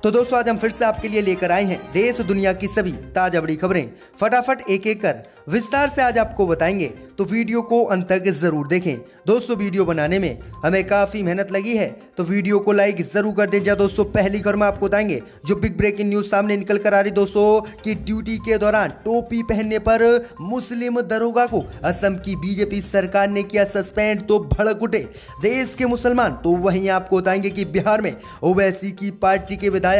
तो दोस्तों आज हम फिर से आपके लिए लेकर आए हैं देश दुनिया की सभी ताजा बड़ी खबरें। फटाफट एक एक कर विस्तार से आज आपको बताएंगे, तो वीडियो को अंत तक जरूर देखें। दोस्तों वीडियो बनाने में हमें काफी मेहनत लगी है, तो वीडियो को लाइक जरूर कर दें। जा दोस्तों पहली खबर में आपको बताएंगे जो बिग ब्रेकिंग न्यूज सामने निकल कर आ रही दोस्तों कि ड्यूटी के दौरान टोपी पहनने पर मुस्लिम दरोगा को असम की बीजेपी सरकार ने किया सस्पेंड, तो भड़क उठे देश के मुसलमान। तो वहीं आपको बताएंगे कि बिहार में ओवैसी की पार्टी के विधायक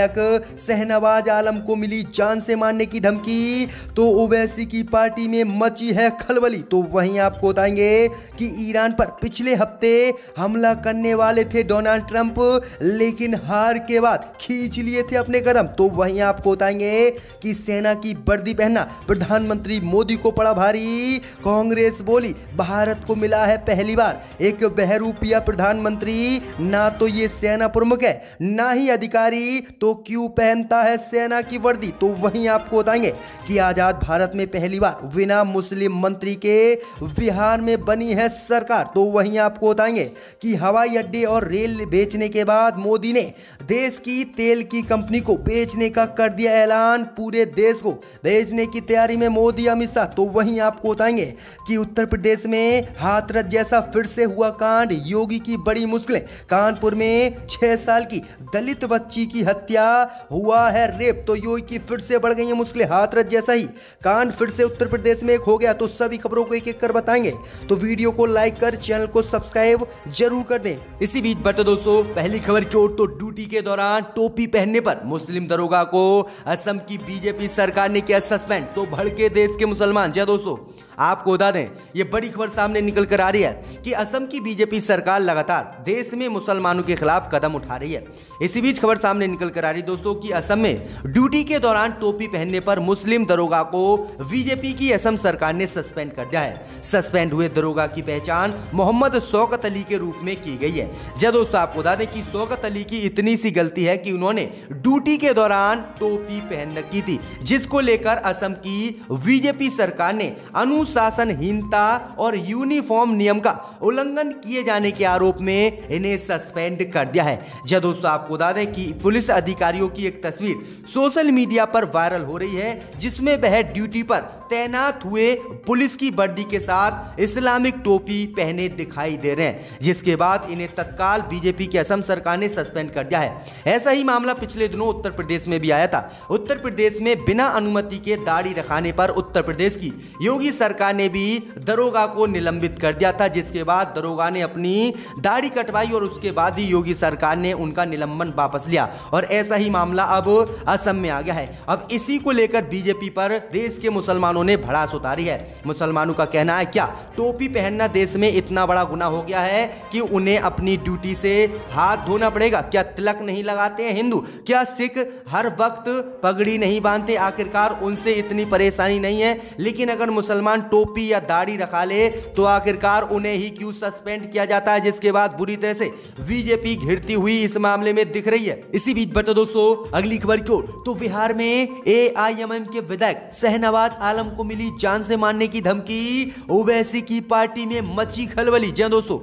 शहनवाज आलम को मिली जान से मारने की धमकी, तो ओवैसी की पार्टी में मची है खलबली। तो वहीं आपको बताएंगे कि ईरान पर पिछले हफ्ते हमला करने वाले थे डोनाल्ड ट्रंप, लेकिन हार के बाद खींच लिए थे अपने कदम। तो वहीं आपको बताएंगे कि सेना की वर्दी पहनना प्रधानमंत्री मोदी को पड़ा भारी। कांग्रेस बोली भारत को मिला है पहली बार एक बहरूपिया प्रधानमंत्री, ना तो ये सेना प्रमुख है ना ही अधिकारी, तो क्यों पहनता है सेना की वर्दी। तो वहीं आपको बताएंगे कि आजाद भारत में पहली बार बिना मुस्लिम मंत्री के बिहार में बनी है सरकार। तो वहीं आपको बताएंगे कि हवाई अड्डे और रेल बेचने के बाद मोदी ने देश की तेल की कंपनी को बेचने का कर दिया ऐलान, पूरे देश को बेचने की तैयारी में मोदी अमित शाह। तो वहीं आपको बताएंगे कि उत्तर प्रदेश में हाथरस जैसा फिर से हुआ कांड, योगी की बड़ी मुश्किलें। कानपुर में 6 साल की दलित बच्ची की हत्या, हुआ है रेप, तो योगी की फिर से बढ़ गई है मुश्किलें। हाथरस जैसा ही कांड फिर से उत्तर प्रदेश में एक हो गया। तो सभी खबरों को एक एक कर बताएंगे, तो वीडियो को लाइक कर चैनल को सब्सक्राइब जरूर कर दें। इसी बीच बढ़ते दोस्तों पहली खबर की ओर, तो ड्यूटी के दौरान टोपी पहनने पर मुस्लिम दरोगा को असम की बीजेपी सरकार ने किया सस्पेंड, तो भड़के देश के मुसलमान। जय दोस्तों आपको बता दें ये बड़ी खबर सामने निकल कर आ रही है कि असम की बीजेपी सरकार लगातार देश में मुसलमानों के खिलाफ कदम उठा रही है। इसी बीच खबर सामने निकल कर आ रही दोस्तों कि असम में ड्यूटी के दौरान टोपी पहनने पर मुस्लिम दरोगा को बीजेपी की असम सरकार ने सस्पेंड कर दिया है। सस्पेंड हुए दरोगा की पहचान मोहम्मद शौकत अली के रूप में की गई है। जब दोस्तों आपको बता दें कि शौकत अली की इतनी सी गलती है कि उन्होंने ड्यूटी के दौरान टोपी पहन रखी थी, जिसको लेकर असम की बीजेपी सरकार ने अनुशासनहीनता और यूनिफॉर्म नियम का उल्लंघन किए जाने के आरोप में इन्हें सस्पेंड कर दिया है। जब दोस्तों आपको बता दें कि पुलिस अधिकारियों की एक तस्वीर सोशल मीडिया पर वायरल हो रही है, जिसमें वह ड्यूटी पर तैनात हुए पुलिस की वर्दी के साथ इस्लामिक टोपी पहने दिखाई दे रहे हैं, जिसके बाद इन्हें तत्काल बीजेपी की असम सरकार ने सस्पेंड कर दिया है। ऐसा ही मामला पिछले दिनों उत्तर प्रदेश में भी आया था। उत्तर प्रदेश में बिना अनुमति के दाढ़ी रखाने पर उत्तर प्रदेश की योगी सरकार ने भी दरोगा को निलंबित कर दिया था, जिसके बाद दरोगा ने अपनी दाढ़ी कटवाई और उसके बाद ही योगी सरकार ने उनका निलंबन वापस लिया, और ऐसा ही मामला अब असम में आ गया है। अब इसी को लेकर बीजेपी पर देश के मुसलमानों ने भड़ास उतारी है। मुसलमानों का कहना है क्या टोपी पहनना देश में इतना बड़ा गुनाह हो गया है कि उन्हें अपनी ड्यूटी से हाथ धोना पड़ेगा? क्या तिलक नहीं लगाते हैं हिंदू? क्या सिख हर वक्त पगड़ी नहीं बांधते? आखिरकार उनसे इतनी परेशानी नहीं है, लेकिन अगर मुसलमान टोपी या दाढ़ी रखा ले तो आखिरकार उन्हें ही क्यों सस्पेंड किया जाता है, जिसके बाद बुरी तरह से बीजेपी घिरती हुई इस मामले में दिख रही है। इसी बीच बढ़ते दोस्तों अगली खबर की ओर, तो बिहार में एआईएमएम के विधायक शहनवाज आलम को मिली जान से मारने की धमकी, ओवैसी की पार्टी में मची खलबली। जी दोस्तों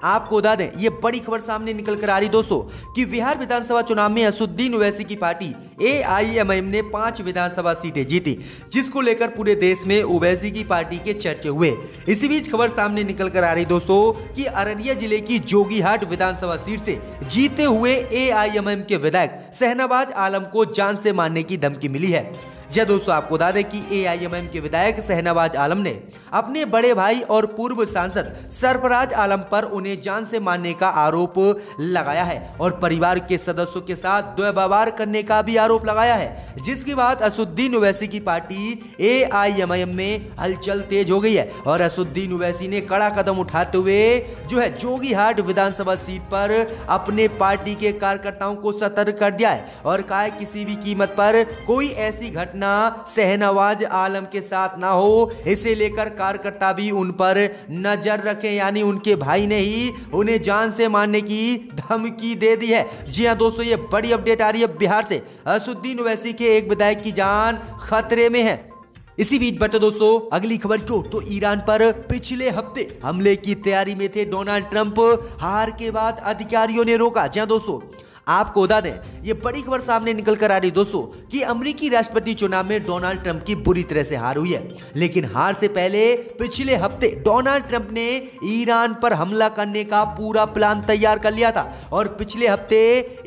आपको बता दें ये बड़ी खबर सामने निकल कर आ रही दोस्तों कि बिहार विधानसभा चुनाव में असदुद्दीन ओवैसी की पार्टी एआईएमएम ने 5 विधानसभा सीटें जीती, जिसको लेकर पूरे देश में ओवैसी की पार्टी के चर्चे हुए। इसी बीच खबर सामने निकल कर आ रही दोस्तों कि अररिया जिले की जोगीहाट विधानसभा सीट से जीते हुए एआईएमएम के विधायक शहनवाज आलम को जान से मारने की धमकी मिली है। जब दोस्तों आपको बता दें कि एआईएमएम के विधायक शहनवाज आलम ने अपने बड़े भाई और पूर्व सांसद सरफराज आलम पर उन्हें जान से मारने का आरोप लगाया है, और परिवार के सदस्यों के साथ दुर्व्यवहार करने का भी आरोप लगाया है, जिसके बाद असदुद्दीन ओवैसी की पार्टी एआईएमएम में हलचल तेज हो गई है, और असदुद्दीन ओवैसी ने कड़ा कदम उठाते हुए जो है जोगीहाट विधानसभा सीट पर अपने पार्टी के कार्यकर्ताओं को सतर्क कर दिया है, और कहा है किसी भी कीमत पर कोई ऐसी घटना शहनवाज आलम के साथ ना हो, इसे लेकर कार्यकर्ता भी उन पर नजर रखें, यानी उनके भाई ने ही उन्हें जान से मारने की धमकी दे दी है। जी हां दोस्तों ये बड़ी अपडेट आ रही है बिहार से, असदुद्दीन ओवैसी के एक विधायक की जान खतरे में है। इसी बीच बढ़ते दोस्तों अगली खबर की ओर, तो ईरान पर पिछले हफ्ते हमले की तैयारी में थे डोनाल्ड ट्रंप, हार के बाद अधिकारियों ने रोका। जी हां दोस्तों आपको बता दें, ये बड़ी खबर सामने निकल कर आ रही दोस्तों कि अमेरिकी राष्ट्रपति चुनाव में डोनाल्ड ट्रंप की बुरी तरह से हार हुई है। लेकिन हार से पहले पिछले हफ्ते डोनाल्ड ट्रंप ने ईरान पर हमला करने का पूरा प्लान तैयार कर लिया था और पिछले हफ्ते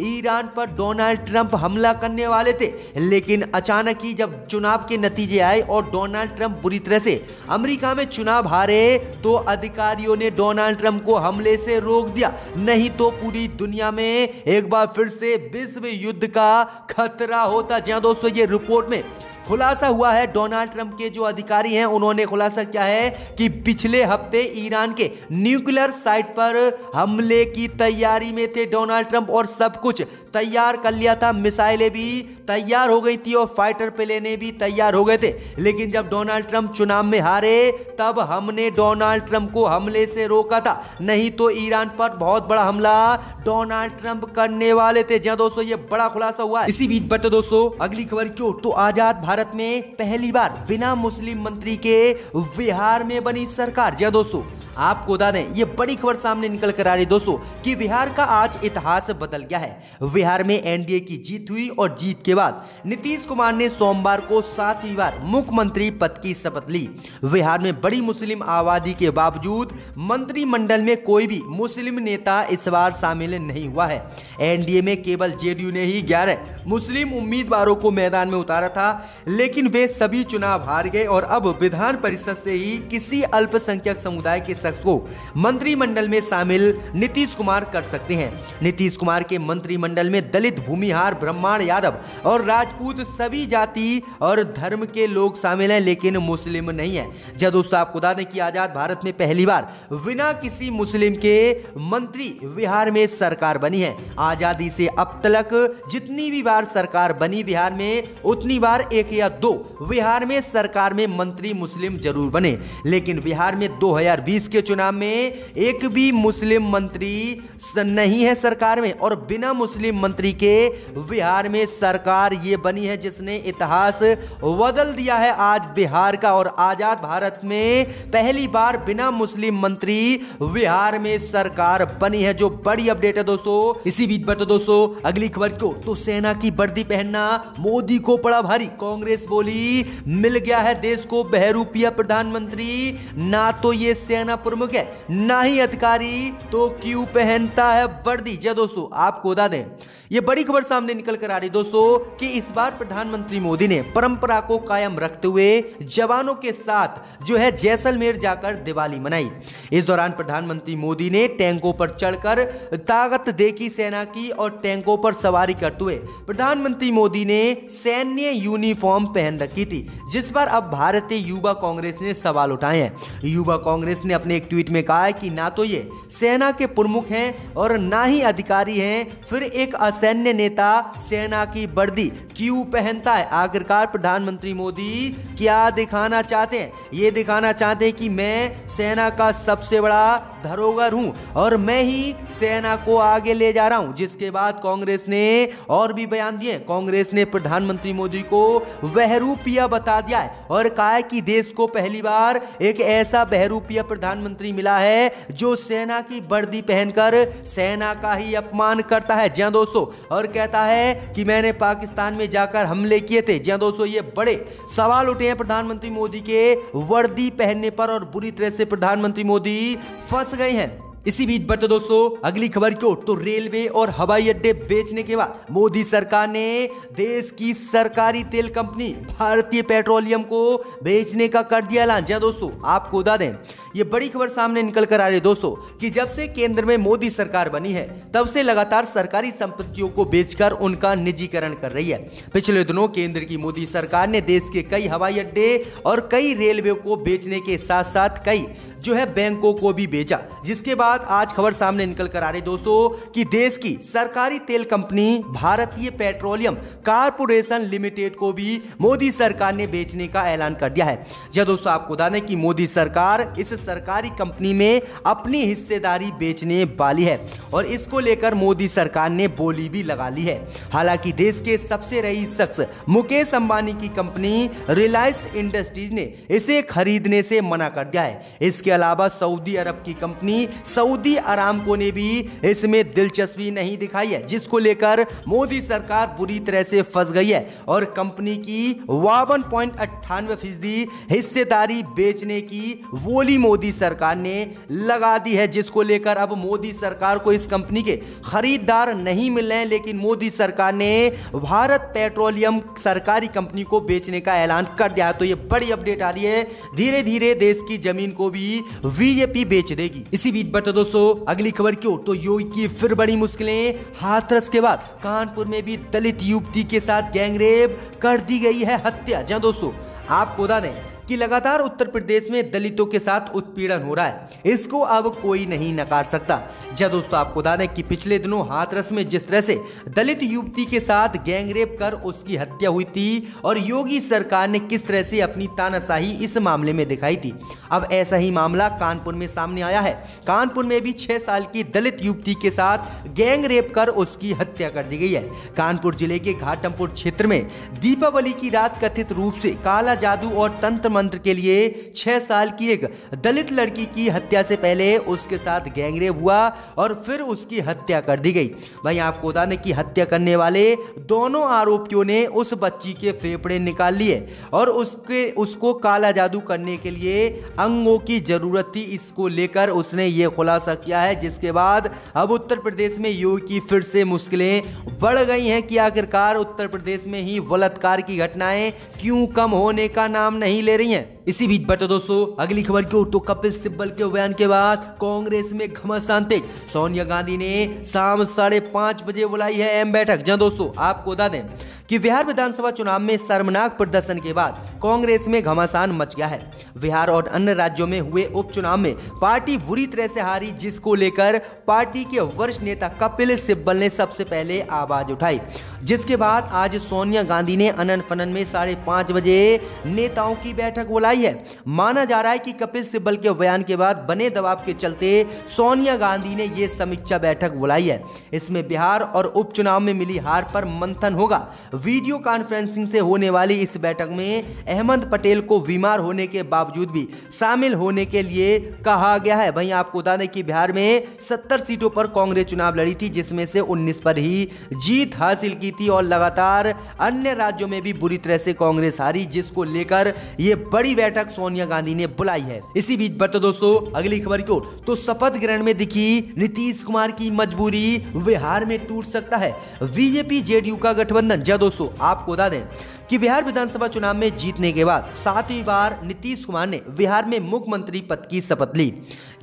ईरान पर डोनाल्ड ट्रंप हमला करने वाले थे। लेकिन अचानक ही जब चुनाव के नतीजे आए और डोनाल्ड ट्रंप बुरी तरह से अमेरिका में चुनाव हारे तो अधिकारियों ने डोनाल्ड ट्रंप को हमले से रोक दिया, नहीं तो पूरी दुनिया में एक बार फिर से विश्व युद्ध का खतरा होता। जहां दोस्तों ये रिपोर्ट में खुलासा हुआ है, डोनाल्ड ट्रंप के जो अधिकारी हैं उन्होंने खुलासा किया है कि पिछले हफ्ते ईरान के न्यूक्लियर साइट पर हमले की तैयारी में थे डोनाल्ड ट्रंप और सब कुछ तैयार कर लिया था। मिसाइलें भी तैयार हो गई थी और फाइटर प्लेनें भी तैयार हो गए थे। लेकिन जब डोनाल्ड ट्रंप चुनाव में हारे तब हमने डोनाल्ड ट्रंप को हमले से रोका था, नहीं तो ईरान पर बहुत बड़ा हमला डोनाल्ड ट्रंप करने वाले थे। जहां दोस्तों ये बड़ा खुलासा हुआ है। इसी बीच बढ़ते दोस्तों अगली खबर क्यों, तो आजाद भारत में पहली बार बिना मुस्लिम मंत्री के बिहार में बनी सरकार। जय दोस्तों आपको बता दें, ये बड़ी खबर सामने निकल कर आ रही दोस्तों कि बिहार का आज इतिहास बदल गया है। बिहार में एनडीए की जीत हुई और जीत के बाद नीतीश कुमार ने सोमवार को 7वीं बार मुख्यमंत्री पद की शपथ ली। बिहार में बड़ी मुस्लिम आबादी के बावजूद मंत्रिमंडल में कोई भी मुस्लिम नेता इस बार शामिल नहीं हुआ है। एनडीए में केवल जेडीयू ने ही 11 मुस्लिम उम्मीदवारों को मैदान में उतारा था, लेकिन वे सभी चुनाव हार गए और अब विधान परिषद से ही किसी अल्पसंख्यक समुदाय के शख्स को मंत्रिमंडल में शामिल नीतीश कुमार कर सकते हैं। नीतीश कुमार के मंत्रिमंडल में दलित, भूमिहार, ब्राह्मण, यादव और राजपूत सभी जाति और धर्म के लोग शामिल हैं, लेकिन मुस्लिम नहीं है। जब दोस्तों आपको बता दें कि आजाद भारत में पहली बार बिना किसी मुस्लिम के मंत्री बिहार में सरकार बनी है। आजादी से अब तक जितनी भी बार सरकार बनी बिहार में, उतनी बार 1 या 2 बिहार में सरकार में मंत्री मुस्लिम जरूर बने, लेकिन बिहार में 2020 के चुनाव में एक भी मुस्लिम मंत्री नहीं है सरकार में और बिना मुस्लिम मंत्री के बिहार में सरकार ये बनी है जिसने इतिहास बदल दिया है आज बिहार का। और आजाद भारत में पहली बार बिना मुस्लिम मंत्री बिहार में सरकार बनी है, जो बड़ी अपडेट है दोस्तों। इसी बीच पर तो दोस्तों अगली खबर को, तो सेना की वर्दी पहनना मोदी को पड़ा भारी। कांग्रेस बोली मिल गया है देश को बहरूपिया प्रधानमंत्री, ना तो ये सेना प्रमुख है ना ही अधिकारी, तो क्यों पहनता है वर्दी। जय दोस्तों आपको बता दें, ये बड़ी खबर सामने निकल कर आ रही दोस्तों कि इस बार प्रधानमंत्री मोदी ने परंपरा को कायम रखते हुए जवानों के साथ जो है जैसलमेर जाकर दिवाली मनाई। इस दौरान प्रधानमंत्री मोदी ने टैंकों पर चढ़कर ताकत देखी सेना की और टैंकों पर सवारी करते हुए प्रधानमंत्री मोदी ने सैन्य यूनिफॉर्म पहन रखी थी, जिस पर अब भारतीय युवा कांग्रेस ने सवाल उठाए हैं। युवा कांग्रेस ने अपने एक ट्वीट में कहा है कि ना तो ये सेना के प्रमुख हैं और ना ही अधिकारी हैं, फिर एक असैन्य नेता सेना की वर्दी क्यों पहनता है। आखिरकार प्रधानमंत्री मोदी क्या दिखाना चाहते हैं? ये दिखाना चाहते हैं कि मैं सेना का सबसे बड़ा धरोहर हूं और मैं ही सेना को आगे ले जा रहा हूं। जिसके बाद कांग्रेस ने और भी बयान दिए। कांग्रेस ने प्रधानमंत्री मोदी को बहरूपिया बता दिया है और कहा है कि देश को पहली बार एक ऐसा बहरूपिया प्रधानमंत्री मिला है जो सेना की वर्दी पहनकर सेना का ही अपमान करता है। जी दोस्तों, और कहता है कि मैंने पाकिस्तान में जाकर हमले किए थे। जी दोस्तों, ये बड़े सवाल उठे हैं प्रधानमंत्री मोदी के वर्दी पहनने पर और बुरी तरह से प्रधानमंत्री मोदी फंस गए हैं। इसी बीच बढ़ते दोस्तों अगली खबर को, तो रेलवे और हवाई अड्डे बेचने के बाद मोदी सरकार ने देश की सरकारी तेल कंपनी भारतीय पेट्रोलियम को बेचने का कर दिया ऐलान। जी दोस्तों आपको बता दें, ये बड़ी खबर सामने निकल कर आ रही है दोस्तों कि जब से केंद्र में मोदी सरकार बनी है तब से लगातार सरकारी संपत्तियों को बेचकर उनका निजीकरण कर रही है। पिछले दिनों केंद्र की मोदी सरकार ने देश के कई हवाई अड्डे और कई रेलवे को बेचने के साथ साथ कई जो है बैंकों को भी बेचा, जिसके बाद आज खबर सामने निकल कर आ रही दोस्तों कि देश की सरकारी तेल कंपनी भारतीय पेट्रोलियम कॉर्पोरेशन लिमिटेड को भी मोदी सरकार ने बेचने का ऐलान कर दिया है। जब दोस्तों आपको बता दें कि मोदी सरकार इस सरकारी कंपनी में अपनी हिस्सेदारी बेचने वाली है और इसको लेकर मोदी सरकार ने बोली भी लगा ली है। हालांकि देश के सबसे रईस शख्स मुकेश अंबानी की कंपनी रिलायंस इंडस्ट्रीज ने इसे खरीदने से मना कर दिया है। इसके इसके अलावा सऊदी अरब की कंपनी सऊदी अरामको ने भी इसमें दिलचस्पी नहीं दिखाई है, जिसको लेकर मोदी सरकार बुरी तरह से फंस गई है और कंपनी की 52.98% हिस्सेदारी बेचने की बोली मोदी सरकार ने लगा दी है, जिसको लेकर अब मोदी सरकार को इस कंपनी के खरीदार नहीं मिल रहे हैं। लेकिन मोदी सरकार ने भारत पेट्रोलियम सरकारी कंपनी को बेचने का ऐलान कर दिया है। तो ये बड़ी अपडेट आ रही है, धीरे धीरे देश की जमीन को भी बीजेपी बेच देगी। इसी बीच बता दोस्तों अगली खबर की ओर, तो योगी की फिर बड़ी मुश्किलें, हाथरस के बाद कानपुर में भी दलित युवती के साथ गैंगरेप कर दी गई है हत्या। जहां दोस्तों आपको बता दें कि लगातार उत्तर प्रदेश में दलितों के साथ उत्पीड़न हो रहा है, इसको अब कोई नहीं नकार सकता। जब दोस्तों आपको बता दें कि पिछले दिनों हाथरस में जिस तरह से दलित युवती के साथ गैंगरेप कर उसकी हत्या हुई थी और योगी सरकार ने किस तरह से अपनी तानाशाही इस मामले में दिखाई थी, अब ऐसा ही मामला कानपुर में सामने आया है। कानपुर में भी 6 साल की दलित युवती के साथ गैंगरेप कर उसकी हत्या कर दी गई है। कानपुर जिले के घाटमपुर क्षेत्र में दीपावली की रात कथित रूप से काला जादू और तंत्र मंत्र के लिए 6 साल की एक दलित लड़की की हत्या से पहले उसके साथ गैंगरेप हुआ और फिर उसकी हत्या कर दी गई। वहीं आपको बता दें कि हत्या करने वाले दोनों आरोपियों ने उस बच्ची के फेफड़े निकाल लिए और उसको काला जादू करने के लिए अंगों की जरूरत थी, इसको लेकर उसने ये खुलासा किया है। जिसके बाद अब उत्तर प्रदेश में योगी की फिर से मुश्किलें बढ़ गई हैं कि आखिरकार उत्तर प्रदेश में ही बलात्कार की घटनाएं क्यों कम होने का नाम नहीं ले रही हैं। इसी बीच बता दोस्तों अगली खबर की ओर, तो कपिल सिब्बल के बयान के बाद कांग्रेस में घमासान तेज। सोनिया गांधी ने शाम 5:30 बजे बुलाई है अहम बैठक। जहां दोस्तों आपको बता दें कि बिहार विधानसभा चुनाव में शर्मनाक प्रदर्शन के बाद कांग्रेस में घमासान मच गया है। बिहार और अन्य राज्यों में हुए उपचुनाव में पार्टी बुरी तरह से हारी, जिसको लेकर पार्टी के वरिष्ठ नेता कपिल सिब्बल ने सबसे पहले आवाज उठाई। जिसके बाद आज सोनिया गांधी ने अनन फनन में 5:30 बजे नेताओं की बैठक बुलाई है। माना जा रहा है कि कपिल सिब्बल के बयान के बाद बने दबाव के चलते सोनिया गांधी ने यह समीक्षा बैठक बुलाई है। इसमें बिहार और उपचुनाव में मिली हार पर मंथन होगा। वीडियो कॉन्फ्रेंसिंग से होने वाली इस बैठक में अहमद पटेल को बीमार होने के बावजूद भी शामिल होने के लिए कहा गया है। वहीं आपको बता दें कि बिहार में 70 सीटों पर कांग्रेस चुनाव लड़ी थी, जिसमें से 19 पर ही जीत हासिल की थी और लगातार अन्य राज्यों में भी बुरी तरह से कांग्रेस हारी, जिसको लेकर यह बड़ी बैठक सोनिया गांधी ने बुलाई है। इसी बीच बढ़ते दोस्तों अगली खबर की ओर, तो शपथ ग्रहण में दिखी नीतीश कुमार की मजबूरी, बिहार में टूट सकता है बीजेपी जेडीयू का गठबंधन। जब दोस्तों आपको बता दें कि बिहार विधानसभा चुनाव में जीतने के बाद 7वीं बार नीतीश कुमार ने बिहार में मुख्यमंत्री पद की शपथ ली,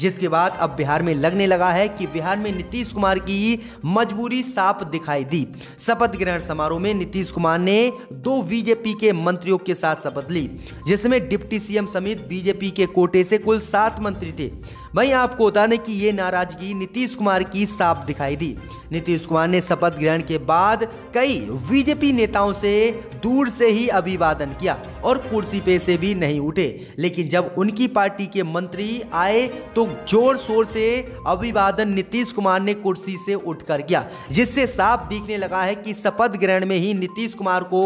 जिसके बाद अब बिहार में लगने लगा है कि बिहार में नीतीश कुमार की मजबूरी साफ दिखाई दी। शपथ ग्रहण समारोह में नीतीश कुमार ने 2 बीजेपी के मंत्रियों के साथ शपथ ली, जिसमें डिप्टी सीएम समेत बीजेपी के कोटे से कुल 7 मंत्री थे। वहीं आपको बता दें कि ये नाराजगी नीतीश कुमार की साफ दिखाई दी। नीतीश कुमार ने शपथ ग्रहण के बाद कई बीजेपी नेताओं से दूर से ही अभिवादन किया और कुर्सी पे से भी नहीं उठे, लेकिन जब उनकी पार्टी के मंत्री आए तो जोर शोर से अभिवादन नीतीश कुमार ने कुर्सी से उठकर किया, जिससे साफ दिखने लगा है कि शपथ ग्रहण में ही नीतीश कुमार को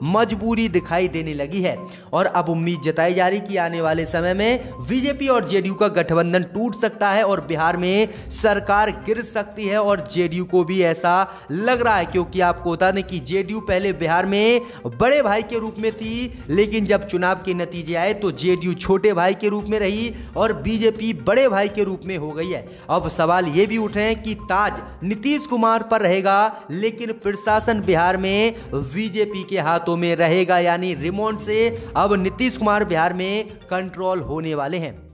मजबूरी दिखाई देने लगी है। और अब उम्मीद जताई जा रही कि आने वाले समय में बीजेपी और जेडीयू का गठबंधन टूट सकता है और बिहार में सरकार गिर सकती है। और जेडीयू को भी ऐसा लग रहा है, क्योंकि आपको बता दें कि जेडीयू पहले बिहार में बड़े भाई के रूप में थी, लेकिन जब चुनाव के नतीजे आए तो जेडीयू छोटे भाई के रूप में रही और बीजेपी बड़े भाई के रूप में हो गई है। अब सवाल ये भी उठ रहे हैं कि ताज नीतीश कुमार पर रहेगा, लेकिन प्रशासन बिहार में बीजेपी के हाथों में रहेगा, यानी रिमोट से अब नीतीश कुमार बिहार में कंट्रोल होने वाले हैं।